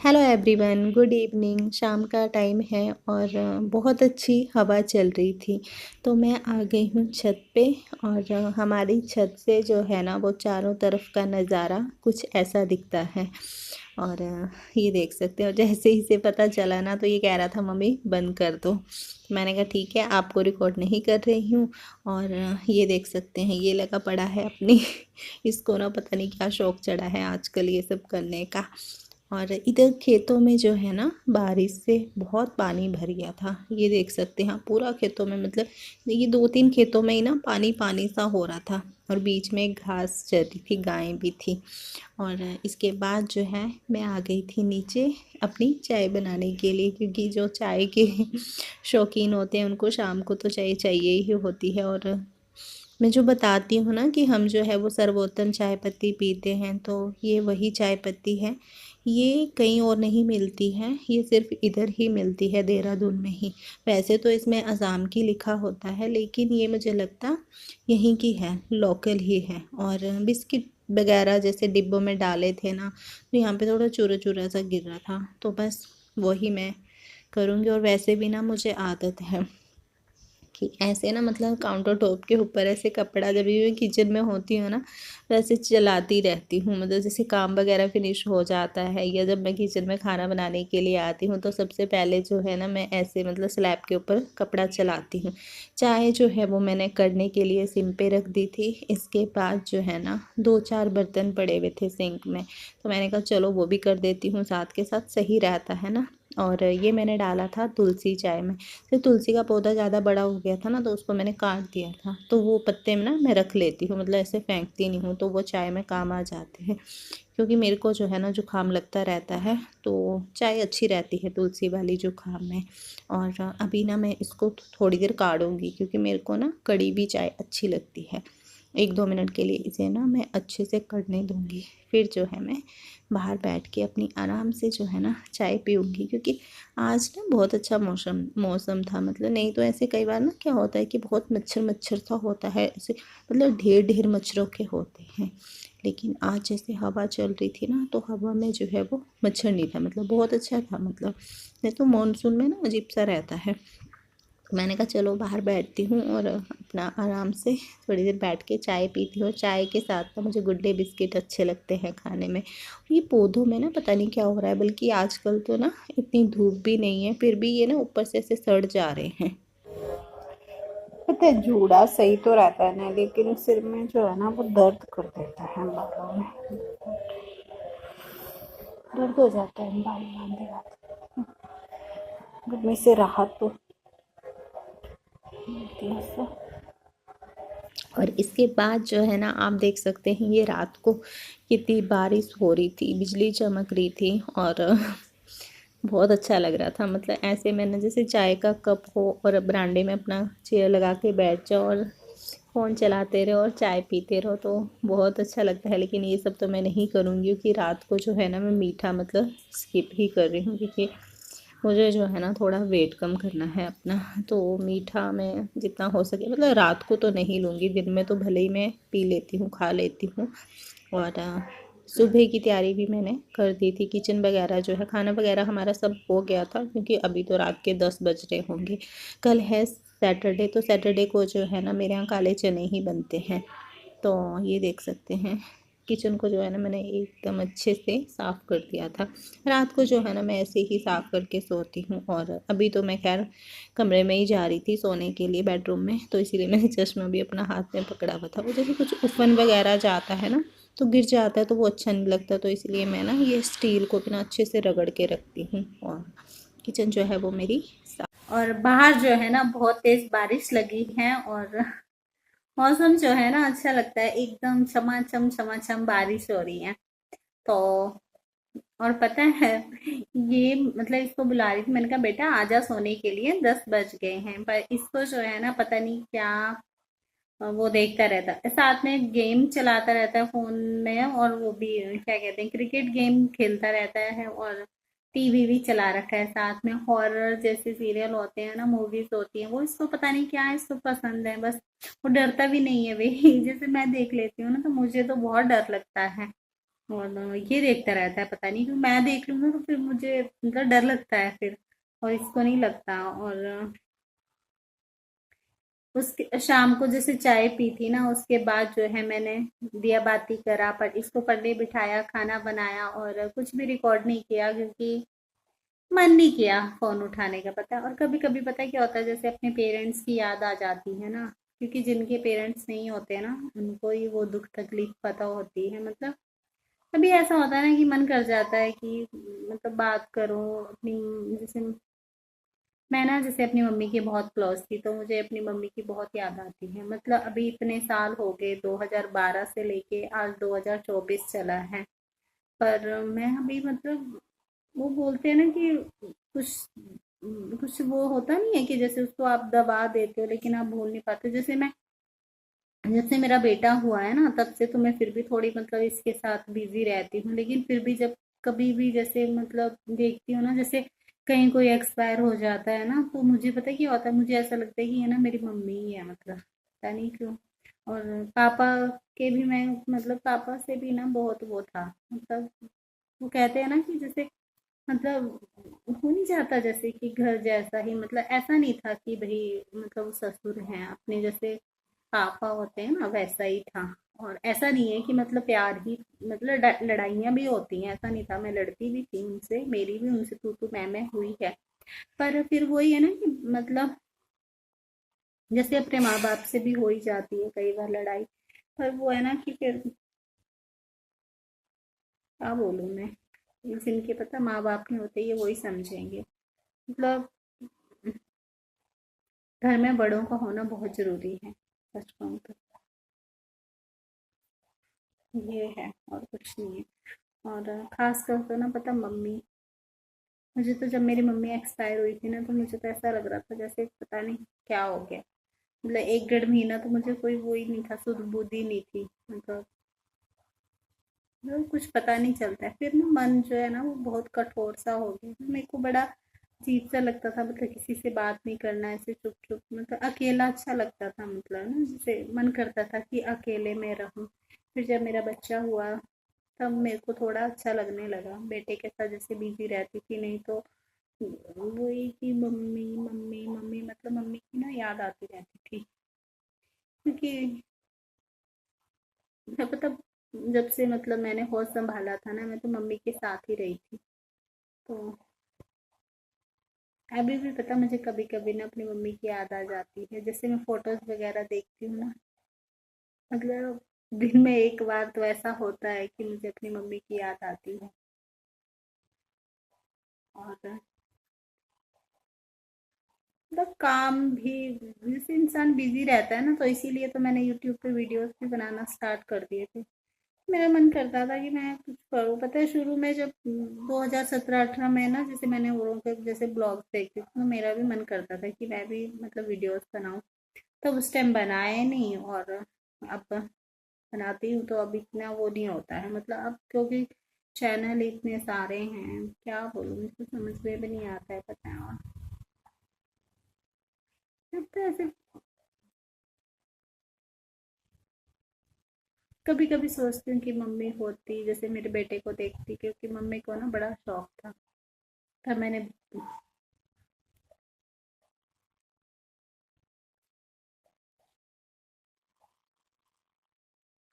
Hello everyone, good evening. शाम का time है और बहुत अच्छी हवा चल रही थी। तो मैं आ गई हूँ छत पे और हमारी छत से जो है ना वो चारों तरफ का नज़ारा कुछ ऐसा दिखता है। और ये देख सकते हो, जैसे ही इसे पता चला ना तो ये कह रहा था मम्मी बंद कर दो। मैंने कहा ठीक है, आपको रिकॉर्ड नहीं कर रही हूँ। और ये देख सकते हैं, ये लगा पड़ा है अपनी इसको ना पता नहीं क्या शौक चढ़ा है आजकल ये सब करने का। और इधर खेतों में जो है ना बारिश से बहुत पानी भर गया था। ये देख सकते हैं पूरा खेतों में, मतलब ये 2-3 खेतों में ही ना पानी पानी सा हो रहा था। और बीच में घास चर रही थी, गायें भी थी। और इसके बाद जो है मैं आ गई थी नीचे अपनी चाय बनाने के लिए, क्योंकि जो चाय के शौकीन होते हैं उनको शाम को तो चाय चाहिए ही होती है। और मैं जो बताती हूँ ना कि हम जो है वो सर्वोत्तम चाय पत्ती पीते हैं, तो ये वही चाय पत्ती है। ये कहीं और नहीं मिलती है, ये सिर्फ इधर ही मिलती है, देहरादून में ही। वैसे तो इसमें असम की लिखा होता है, लेकिन ये मुझे लगता यहीं की है, लोकल ही है। और बिस्किट वगैरह जैसे डिब्बों में डाले थे ना, तो यहाँ पे थोड़ा चूरा चूरा सा गिर रहा था, तो बस वही मैं करूँगी। और वैसे भी ना मुझे आदत है कि ऐसे ना, मतलब काउंटर टॉप के ऊपर ऐसे कपड़ा जब भी मैं किचन में होती हूँ ना वैसे चलाती रहती हूँ। मतलब जैसे काम वगैरह फिनिश हो जाता है या जब मैं किचन में खाना बनाने के लिए आती हूँ तो सबसे पहले जो है ना मैं ऐसे मतलब स्लैब के ऊपर कपड़ा चलाती हूँ। चाय जो है वो मैंने करने के लिए सिम पे रख दी थी। इसके बाद जो है ना 2-4 बर्तन पड़े हुए थे सिंक में, तो मैंने कहा चलो वो भी कर देती हूँ, साथ के साथ सही रहता है ना। और ये मैंने डाला था तुलसी चाय में। फिर तुलसी का पौधा ज़्यादा बड़ा हो गया था ना, तो उसको मैंने काट दिया था, तो वो पत्ते में ना मैं रख लेती हूँ, मतलब ऐसे फेंकती नहीं हूँ, तो वो चाय में काम आ जाते हैं। क्योंकि मेरे को जो है ना जुकाम लगता रहता है, तो चाय अच्छी रहती है तुलसी वाली जुकाम में। और अभी ना मैं इसको थोड़ी देर काढ़ूंगी, क्योंकि मेरे को ना कड़ी भी चाय अच्छी लगती है। 1-2 मिनट के लिए इसे ना मैं अच्छे से कढ़ने दूंगी। फिर जो है मैं बाहर बैठ के अपनी आराम से जो है ना चाय पीऊँगी, क्योंकि आज ना बहुत अच्छा मौसम मौसम था। मतलब नहीं तो ऐसे कई बार ना क्या होता है कि बहुत मच्छर मच्छर सा होता है ऐसे, मतलब ढेर ढेर मच्छरों के होते हैं। लेकिन आज जैसे हवा चल रही थी ना, तो हवा में जो है वो मच्छर नहीं था, मतलब बहुत अच्छा था। मतलब नहीं तो मानसून में ना अजीब सा रहता है। मैंने कहा चलो बाहर बैठती हूँ और अपना आराम से थोड़ी देर बैठ के चाय पीती हूँ। चाय के साथ ना मुझे गुड डे बिस्किट अच्छे लगते हैं खाने में। ये पौधों में ना पता नहीं क्या हो रहा है, बल्कि आजकल तो ना इतनी धूप भी नहीं है, फिर भी ये ना ऊपर से ऐसे सड़ जा रहे हैं। पता है जूड़ा सही तो रहता है ना, लेकिन सिर में जो है ना वो दर्द कर देता है, बालों में दर्द हो जाता है बाल बांधे रहते। गर्मी से राहत तो मिलती है उससे। और इसके बाद जो है ना आप देख सकते हैं, ये रात को कितनी बारिश हो रही थी, बिजली चमक रही थी। और बहुत अच्छा लग रहा था। मतलब ऐसे मैंने जैसे चाय का कप हो और बरांडे में अपना चेयर लगा के बैठ जाओ और फ़ोन चलाते रहो और चाय पीते रहो, तो बहुत अच्छा लगता है। लेकिन ये सब तो मैं नहीं करूँगी, क्योंकि रात को जो है ना मैं मीठा मतलब स्किप ही कर रही हूँ, क्योंकि मुझे जो है ना थोड़ा वेट कम करना है अपना। तो मीठा मैं जितना हो सके, मतलब रात को तो नहीं लूँगी, दिन में तो भले ही मैं पी लेती हूँ, खा लेती हूँ। और सुबह की तैयारी भी मैंने कर दी थी। किचन वगैरह जो है, खाना वगैरह हमारा सब हो गया था, क्योंकि अभी तो रात के 10 बज रहे होंगे। कल है सैटरडे, तो सैटरडे को जो है ना मेरे यहाँ काले चने ही बनते हैं। तो ये देख सकते हैं, किचन को जो है ना मैंने एकदम अच्छे से साफ़ कर दिया था। रात को जो है ना मैं ऐसे ही साफ़ करके सोती हूँ। और अभी तो मैं खैर कमरे में ही जा रही थी सोने के लिए, बेडरूम में, तो इसीलिए मैंने चश्मा भी अपना हाथ में पकड़ा हुआ था। वो जैसे कुछ उफन वगैरह जाता है ना तो गिर जाता है, तो वो अच्छा नहीं लगता, तो इसलिए मैं ना ये स्टील को इतना अच्छे से रगड़ के रखती हूँ। और किचन जो है वो मेरी साफ। और बाहर जो है ना बहुत तेज बारिश लगी है, और मौसम जो है ना अच्छा लगता है, एकदम छमाछम बारिश हो रही है। तो और पता है, ये मतलब इसको बुला रही थी, मैंने कहा बेटा आजा सोने के लिए, 10 बज गए हैं, पर इसको जो है ना पता नहीं क्या वो देखता रहता है, साथ में गेम चलाता रहता है फोन में, और वो भी क्या कहते हैं क्रिकेट गेम खेलता रहता है। और टीवी भी चला रखा है साथ में, हॉरर जैसे सीरियल होते हैं ना, मूवीज होती हैं, वो इसको पता नहीं क्या है, इसको पसंद है बस। वो डरता भी नहीं है वे जैसे मैं देख लेती हूँ ना तो मुझे तो बहुत डर लगता है। और ये देखता रहता है, पता नहीं क्यों। मैं देख लूँ ना तो फिर मुझे मतलब डर लगता है फिर, और इसको नहीं लगता। और उसके शाम को जैसे चाय पी थी ना, उसके बाद जो है मैंने दिया बाती करा, पर इसको पढ़ने बिठाया, खाना बनाया, और कुछ भी रिकॉर्ड नहीं किया क्योंकि मन नहीं किया फोन उठाने का, पता है। और कभी कभी पता है क्या होता है, जैसे अपने पेरेंट्स की याद आ जाती है ना, क्योंकि जिनके पेरेंट्स नहीं होते ना, उनको ही वो दुख तकलीफ पता होती है। मतलब कभी ऐसा होता है ना कि मन कर जाता है कि मतलब बात करो अपनी। जैसे मैं ना जैसे अपनी मम्मी की बहुत क्लोज थी, तो मुझे अपनी मम्मी की बहुत याद आती है। मतलब अभी इतने साल हो गए, 2012 से लेके आज 2024 चला है, पर मैं अभी मतलब वो बोलते हैं ना कि कुछ कुछ वो होता नहीं है कि जैसे उसको आप दबा देते हो लेकिन आप भूल नहीं पाते। जैसे मैं, जब से मेरा बेटा हुआ है ना, तब से तो मैं फिर भी थोड़ी मतलब इसके साथ बिजी रहती हूँ, लेकिन फिर भी जब कभी भी जैसे मतलब देखती हूँ ना, जैसे कहीं कोई एक्सपायर हो जाता है ना, तो मुझे पता है क्या होता है, मुझे ऐसा लगता है कि ये ना मेरी मम्मी ही है, मतलब पता नहीं क्यों। और पापा के भी मैं मतलब पापा से भी ना बहुत वो था, मतलब वो कहते हैं ना कि जैसे मतलब हो नहीं जाता जैसे कि घर जैसा ही, मतलब ऐसा नहीं था कि भाई मतलब वो ससुर हैं अपने जैसे पापा होते हैं ना, वैसा ही था। और ऐसा नहीं है कि मतलब प्यार ही, मतलब लड़ाइयाँ भी होती हैं, ऐसा नहीं था। मैं लड़ती भी थी उनसे, मेरी भी उनसे तू मैं हुई है। पर फिर वही है ना कि मतलब जैसे अपने माँ बाप से भी हो ही जाती है कई बार लड़ाई। पर वो है ना कि फिर क्या बोलूँ मैं, जिनके पता माँ बाप नहीं होते ये वही समझेंगे। मतलब घर में बड़ों का होना बहुत जरूरी है, सच कहूँ तो ये है, और कुछ नहीं है। और खास कर तो ना पता मम्मी, मुझे तो जब मेरी मम्मी एक्सपायर हुई थी ना, तो मुझे तो ऐसा लग रहा था जैसे पता नहीं क्या हो गया। मतलब एक डेढ़ महीना तो मुझे कोई वो ही नहीं था, सुध बुद्धि नहीं थी। मतलब कुछ पता नहीं चलता है, फिर ना मन जो है ना वो बहुत कठोर सा हो गया। मेरे को बड़ा अजीब सा लगता था, मतलब किसी से बात नहीं करना, ऐसे चुप चुप, मतलब अकेला अच्छा लगता था। मतलब ना जैसे मन करता था कि अकेले में रहूं। फिर जब मेरा बच्चा हुआ तब मेरे को थोड़ा अच्छा लगने लगा, बेटे के साथ जैसे बिजी रहती थी, नहीं तो वही कि मम्मी मम्मी मम्मी, मतलब मम्मी की ना याद आती रहती थी। क्योंकि मैं पता, जब से मतलब मैंने होश संभाला था ना, मैं तो मम्मी के साथ ही रही थी। तो अभी भी पता मुझे कभी कभी ना अपनी मम्मी की याद आ जाती है, जैसे मैं फोटोज वगैरह देखती हूँ ना, मतलब दिन में एक बार तो ऐसा होता है कि मुझे अपनी मम्मी की याद आती है। और मतलब काम भी, जैसे इंसान बिजी रहता है ना, तो इसीलिए तो मैंने यूट्यूब पे वीडियोस भी बनाना स्टार्ट कर दिए थे। मेरा मन करता था कि मैं कुछ करूँ। पता है शुरू में जब 2017-18 में ना, जैसे मैंने औरों के जैसे ब्लॉग्स देखती थी, तो मेरा भी मन करता था कि मैं भी मतलब वीडियोस बनाऊं। तब उस टाइम बनाए नहीं, और अब बनाती हूँ तो अब इतना वो नहीं होता है। मतलब अब क्योंकि चैनल इतने सारे हैं, क्या बोलूँ, मुझे समझ में भी नहीं आता है, पता है। और अब तो ऐसे कभी कभी सोचती हूँ कि मम्मी होती, जैसे मेरे बेटे को देखती, क्योंकि मम्मी को ना बड़ा शौक था। तब मैंने